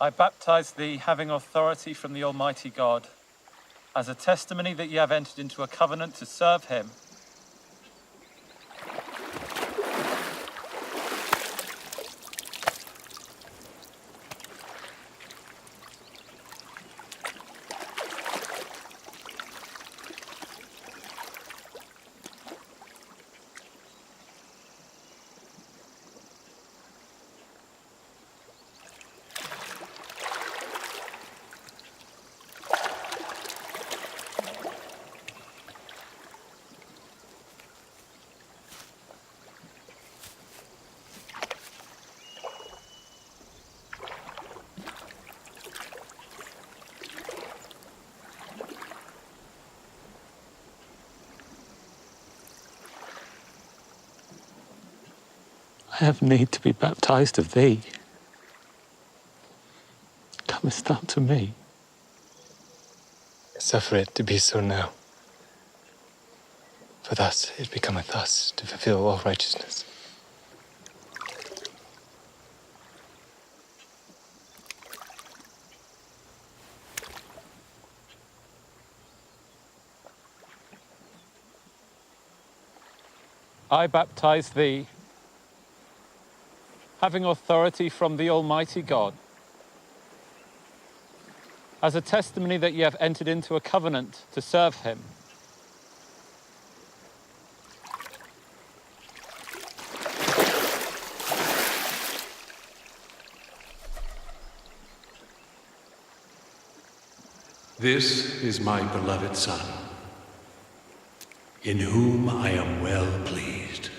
I baptize thee, having authority from the Almighty God, as a testimony that ye have entered into a covenant to serve him. I have need to be baptized of thee. Comest thou to me? Suffer it to be so now. For thus it becometh us to fulfill all righteousness. I baptize thee, having authority from the Almighty God, as a testimony that ye have entered into a covenant to serve him. This is my beloved Son, in whom I am well pleased.